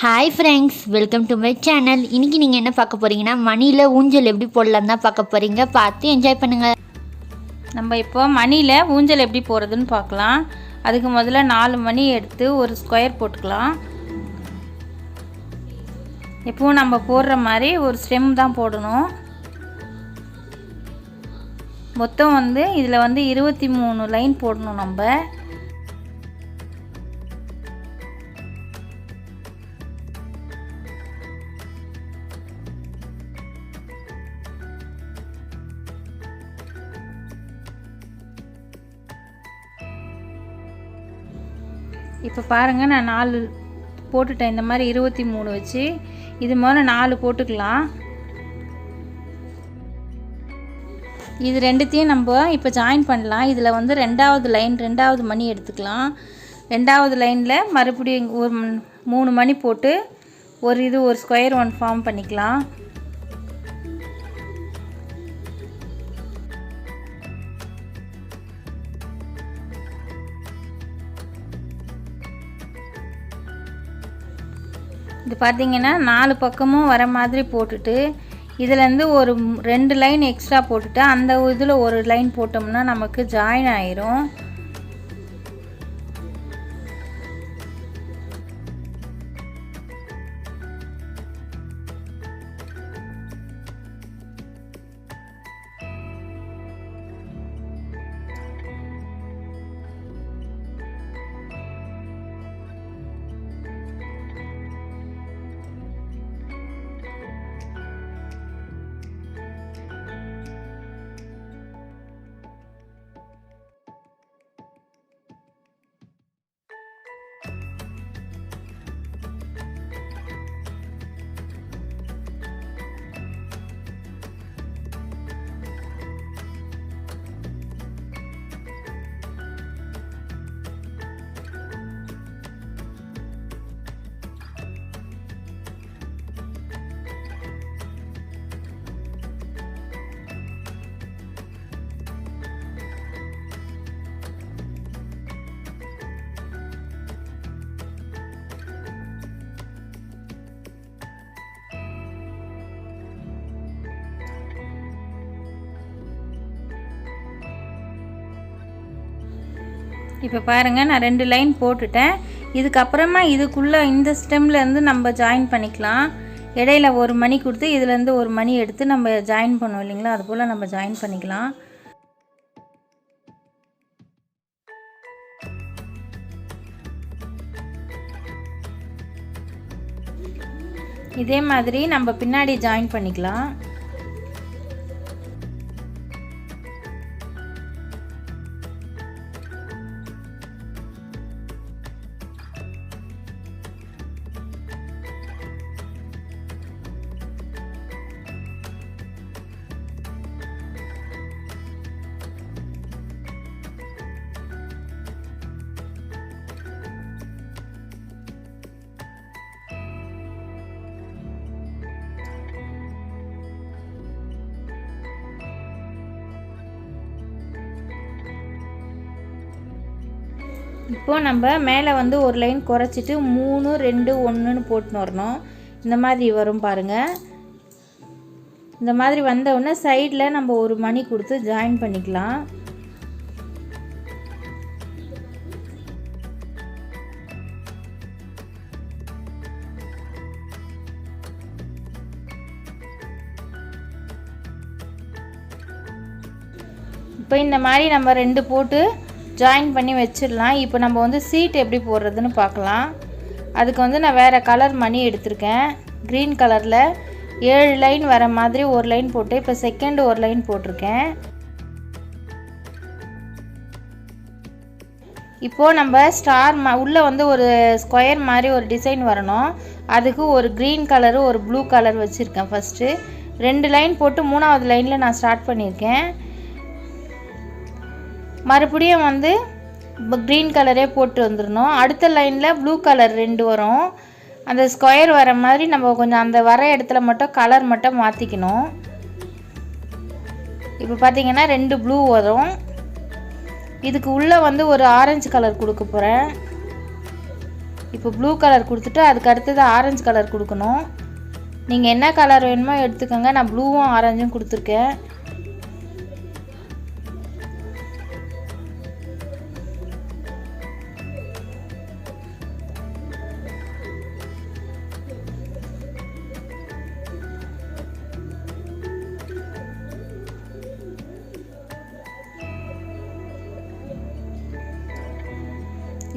Hi friends, welcome to my channel. இன்றைக்கி நீங்கள் என்ன பார்க்க போகிறீங்கன்னா, மணியில் ஊஞ்சல் எப்படி போடலாம் தான் பார்க்க போகிறீங்க. பார்த்து என்ஜாய் பண்ணுங்கள். நம்ம இப்போ மணியில் ஊஞ்சல் எப்படி போடுறதுன்னு பார்க்கலாம். அதுக்கு முதல்ல 4 மணி எடுத்து ஒரு ஸ்கொயர் போட்டுக்கலாம். எப்பவும் நம்ம போடுற மாதிரி ஒரு ஸ்டெம் தான் போடணும். மொத்தம் இதில் 23 லைன் போடணும் நம்ம. இப்போ பாருங்கள், நான் 4 போட்டுட்டேன். இந்த மாதிரி 23 வச்சு இது மாதிரி 4 போட்டுக்கலாம். இது ரெண்டுத்தையும் நம்ம இப்போ ஜாயின் பண்ணலாம். இதில் 2வது மணி எடுத்துக்கலாம். 2வது லைனில் மறுபடியும் ஒரு 3 மணி போட்டு ஒரு ஸ்கொயர் ஃபார்ம் பண்ணிக்கலாம். இது பார்த்திங்கன்னா 4 பக்கமும் வர மாதிரி போட்டுட்டு இதிலேருந்து ஒரு 2 லைன் எக்ஸ்ட்ரா போட்டுட்டு அந்த இதில் ஒரு லைன் போட்டோம்னா நமக்கு ஜாயின் ஆயிரும். இப்போ பாருங்கள், நான் 2 லைன் போட்டுட்டேன். இதுக்கப்புறமா இதுக்குள்ளே இந்த ஸ்டெம்லேருந்து நம்ம ஜாயின் பண்ணிக்கலாம். இடையில ஒரு மணி கொடுத்து இதுலேருந்து ஒரு மணி எடுத்து நம்ம ஜாயின் பண்ணுவோம் இல்லைங்களா, அதுபோல் நம்ம ஜாயின் பண்ணிக்கலாம். இதே மாதிரி நம்ம பின்னாடி ஜாயின் பண்ணிக்கலாம். இப்போது நம்ம மேலே ஒரு லைன் குறைச்சிட்டு 3 2 1ன்னு போட்டுன்னு வரணும். இந்த மாதிரி வரும் பாருங்கள். இந்த மாதிரி வந்தவுடனே சைடில் நம்ம ஒரு மணி கொடுத்து ஜாயின் பண்ணிக்கலாம். இப்போ இந்த மாதிரி நம்ம 2 போட்டு ஜாயின் பண்ணி வச்சிடலாம். இப்போ நம்ம சீட் எப்படி போடுறதுன்னு பார்க்கலாம். அதுக்கு நான் வேறு கலர் மணி எடுத்திருக்கேன். க்ரீன் கலரில் 7 லைன் வர மாதிரி ஒரு லைன் போட்டு இப்போ செகண்ட் ஒரு லைன் போட்டிருக்கேன். இப்போது நம்ம ஸ்டார் உள்ளே ஒரு ஸ்கொயர் மாதிரி ஒரு டிசைன் வரணும். அதுக்கு ஒரு க்ரீன் கலரு ஒரு ப்ளூ கலர் வச்சுருக்கேன். ஃபஸ்ட்டு 2 லைன் போட்டு 3வது லைனில் நான் ஸ்டார்ட் பண்ணியிருக்கேன். மறுபடியும் க்ரீன் கலரே போட்டு வந்துடணும். அடுத்த லைனில் ப்ளூ கலர் 2 வரும். அந்த ஸ்கொயர் வர மாதிரி நம்ம கொஞ்சம் அந்த வர இடத்துல மட்டும் கலர் மட்டும் மாற்றிக்கணும். இப்போ பார்த்திங்கன்னா 2 ப்ளூ வரும். இதுக்கு உள்ளே ஒரு ஆரஞ்சு கலர் கொடுக்க போகிறேன். இப்போ ப்ளூ கலர் கொடுத்துட்டு அதுக்கு அடுத்தது ஆரஞ்சு கலர் கொடுக்கணும். நீங்கள் என்ன கலர் வேணுமோ எடுத்துக்கோங்க. நான் ப்ளூவும் ஆரஞ்சும் கொடுத்துருக்கேன்.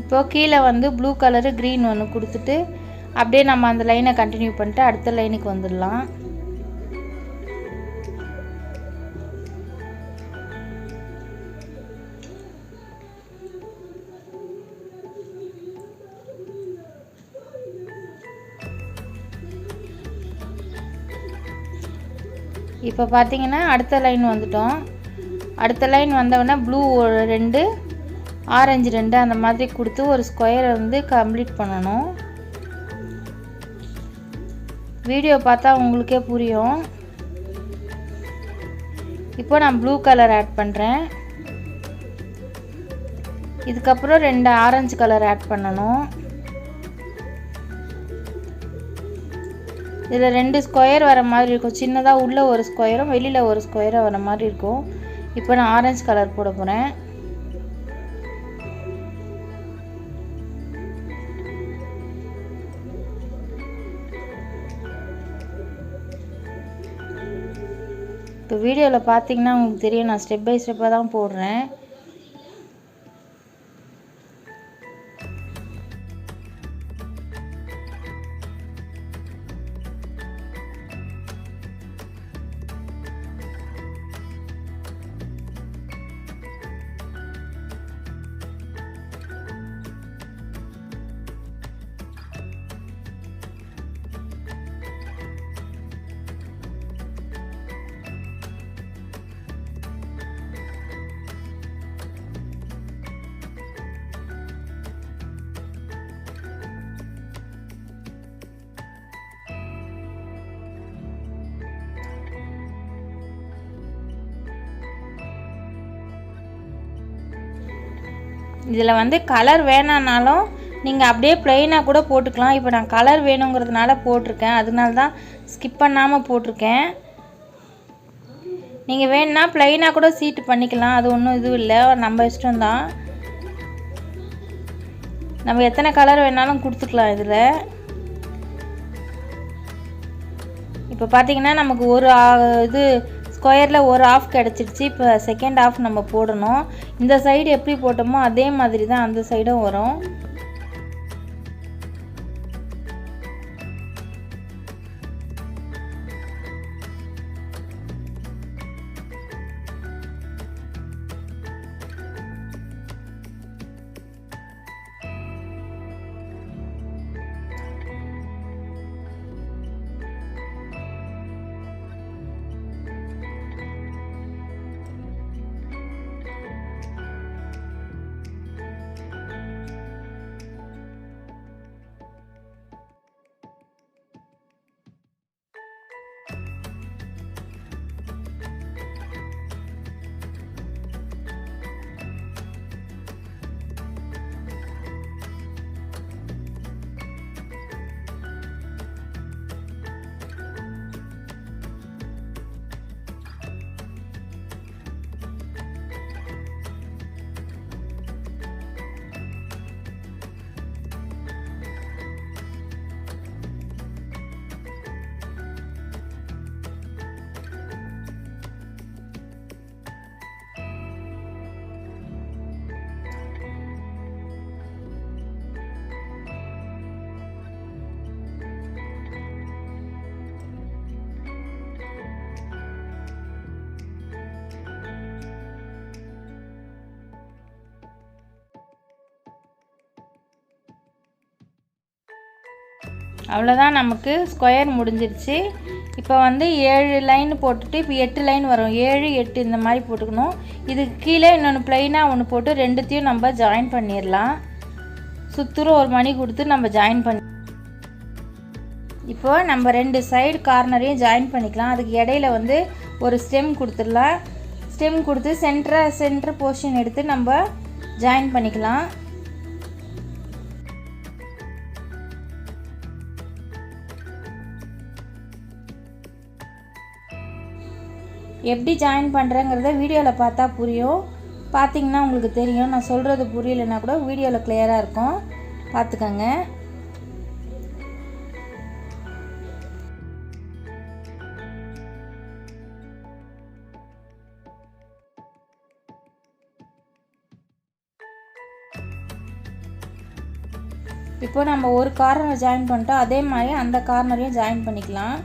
இப்போ கீழே வந்து ப்ளூ கலரு க்ரீன் ஒன்று கொடுத்துட்டு அப்படியே நம்ம அந்த லைனை கண்டினியூ பண்ணிட்டு அடுத்த லைனுக்கு வந்துடலாம். இப்போ பார்த்தீங்கன்னா அடுத்த லைன் வந்துட்டோம். அடுத்த லைன் வந்தவொடனே ப்ளூ 2 ஆரஞ்சு 2 அந்த மாதிரி கொடுத்து ஒரு ஸ்கொயரை வந்து கம்ப்ளீட் பண்ணணும். வீடியோ பார்த்தா உங்களுக்கே புரியும். இப்போ நான் ப்ளூ கலர் ஆட் பண்ணுறேன். இதுக்கப்புறம் 2 ஆரஞ்சு கலர் ஆட் பண்ணணும். இதில் 2 ஸ்கொயர் வர மாதிரி இருக்கும். சின்னதாக உள்ள ஒரு ஸ்கொயரும் வெளியில் ஒரு ஸ்கொயரும் வர மாதிரி இருக்கும். இப்போ நான் ஆரஞ்சு கலர் போட போகிறேன். இப்போ வீடியோவில் பார்த்தீங்கன்னா உங்களுக்கு தெரியும், நான் ஸ்டெப் பை ஸ்டெப்பாக தான் போடுறேன். இதில் வந்து கலர் வேணானாலும் நீங்கள் அப்படியே ப்ளெயினாக கூட போட்டுக்கலாம். இப்போ நான் கலர் வேணுங்கிறதுனால போட்டிருக்கேன், அதனால தான் ஸ்கிப் பண்ணாமல் போட்டிருக்கேன். நீங்கள் வேணுன்னா ப்ளெயினாக கூட சீட்டு பண்ணிக்கலாம், அது ஒன்றும் இதுவும் இல்லை, நம்ம இஷ்டம்தான். நம்ம எத்தனை கலர் வேணாலும் கொடுத்துக்கலாம் இதில். இப்போ பார்த்தீங்கன்னா நமக்கு ஒரு இது ஸ்கொயரில் ஒரு ஆஃப் கிடச்சிடுச்சு. இப்போ செகண்ட் ஆஃப் நம்ம போடணும். இந்த சைடு எப்படி போட்டோமோ அதே மாதிரி தான் அந்த சைடும் வரும். அவ்வளோதான், நமக்கு ஸ்கொயர் முடிஞ்சிருச்சு. இப்போ வந்து 7 லைன் போட்டுட்டு இப்போ 8 லைன் வரும். 7 8 இந்த மாதிரி போட்டுக்கணும். இதுக்கு கீழே இன்னொன்று ப்ளைனாக ஒன்று போட்டு ரெண்டுத்தையும் நம்ம ஜாயின் பண்ணிடலாம். சுற்றுரும் ஒரு மணி கொடுத்து நம்ம ஜாயின் பண்ணி இப்போது நம்ம 2 சைடு கார்னரையும் ஜாயின் பண்ணிக்கலாம். அதுக்கு இடையில வந்து ஒரு ஸ்டெம் கொடுத்துடலாம். ஸ்டெம் கொடுத்து சென்டர் போர்ஷன் எடுத்து நம்ம ஜாயின் பண்ணிக்கலாம். எப்படி ஜாயின் பண்ணுறேங்கிறத வீடியோவில் பார்த்தா புரியும். பார்த்திங்கன்னா உங்களுக்கு தெரியும். நான் சொல்கிறது புரியலைன்னா கூட வீடியோவில் கிளியராக இருக்கும், பார்த்துக்கோங்க. இப்போ நம்ம ஒரு கார்னர் ஜாயின் பண்ணிட்டோம், அதே மாதிரி அந்த கார்னரையும் ஜாயின் பண்ணிக்கலாம்.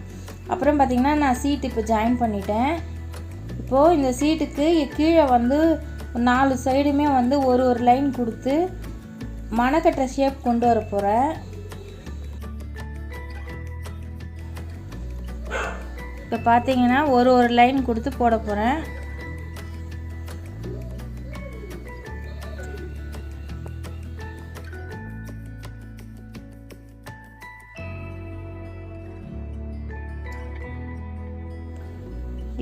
அப்புறம் பார்த்திங்கன்னா நான் சீட் இப்போ ஜாயின் பண்ணிட்டேன். இப்போது இந்த சீட்டுக்கு கீழே வந்து 4 சைடுமே வந்து ஒரு லைன் கொடுத்து மணக்கட்டுற ஷேப் கொண்டு வர போகிறேன். இப்போ பார்த்தீங்கன்னா ஒரு லைன் கொடுத்து போட போகிறேன்.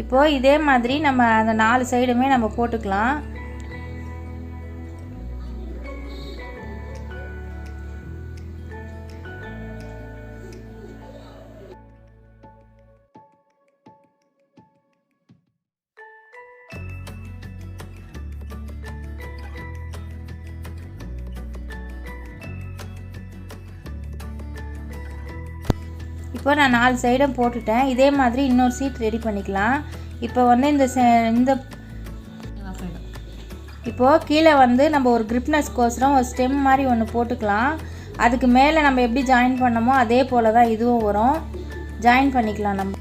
இப்போது இதே மாதிரி நம்ம அந்த 4 சைடுமே நம்ம போட்டுக்கலாம். இப்போ நான் 4 சைடும் போட்டுட்டேன். இதே மாதிரி இன்னொரு சீட் ரெடி பண்ணிக்கலாம். இப்போ வந்து இந்த இப்போது கீழே வந்து நம்ம ஒரு கிரிப்னஸ்க்கோசரம் ஒரு ஸ்டெம் மாதிரி ஒன்று போட்டுக்கலாம். அதுக்கு மேலே நம்ம எப்படி ஜாயின் பண்ணமோ அதே போல் தான் இதுவும் வரும். ஜாயின் பண்ணிக்கலாம் நம்ம.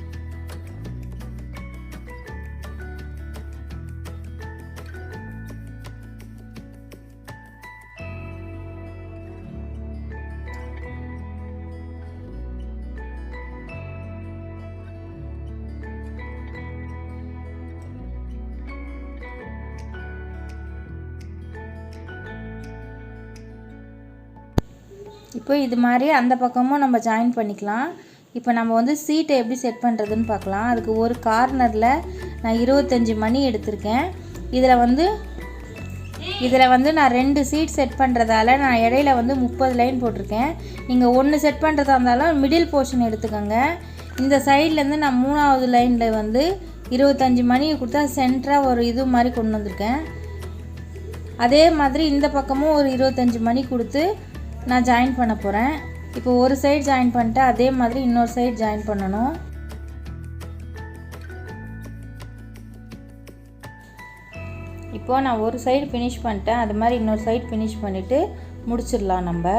இப்போ இது மாதிரி அந்த பக்கமும் நம்ம ஜாயின் பண்ணிக்கலாம். இப்போ நம்ம வந்து சீட்டை எப்படி செட் பண்ணுறதுன்னு பார்க்கலாம். அதுக்கு ஒரு கார்னரில் நான் 25 மணி எடுத்திருக்கேன். இதில் வந்து நான் 2 சீட் செட் பண்ணுறதால நான் இடையில வந்து 30 லைன் போட்டிருக்கேன். நீங்கள் 1 செட் பண்ணுறதா இருந்தாலும் மிடில் போர்ஷன் எடுத்துக்கோங்க. இந்த சைட்லேருந்து நான் 3வது லைனில் வந்து 25 மணியை கொடுத்தா சென்டராக ஒரு இது மாதிரி கொண்டு வந்திருக்கேன். அதே மாதிரி இந்த பக்கமும் ஒரு 25 மணி கொடுத்து நான் ஜாயின் பண்ண போகிறேன். இப்போ ஒரு சைடு ஜாயின் பண்ணிட்டு அதே மாதிரி இன்னொரு சைடு ஜாயின் பண்ணணும். இப்போது நான் ஒரு சைடு ஃபினிஷ் பண்ணிட்டேன். அது மாதிரி இன்னொரு சைடு ஃபினிஷ் பண்ணிவிட்டு முடிச்சிடலாம் நம்ம.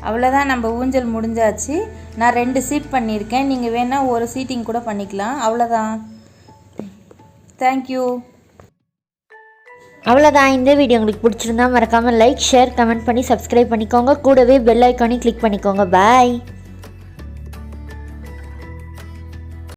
அவ்வளோதான், நம்ம ஊஞ்சல் முடிஞ்சாச்சு. நான் 2 சீட் பண்ணியிருக்கேன். நீங்கள் வேணால் ஒரு சீட்டிங் கூட பண்ணிக்கலாம். அவ்வளோதான். தேங்க்யூ. அவ்வளோதான். இந்த வீடியோ உங்களுக்கு பிடிச்சிருந்தா மறக்காமல் லைக், ஷேர், கமெண்ட் பண்ணி சப்ஸ்கிரைப் பண்ணிக்கோங்க. கூடவே பெல் ஐக்கானையும் கிளிக் பண்ணிக்கோங்க. பாய்.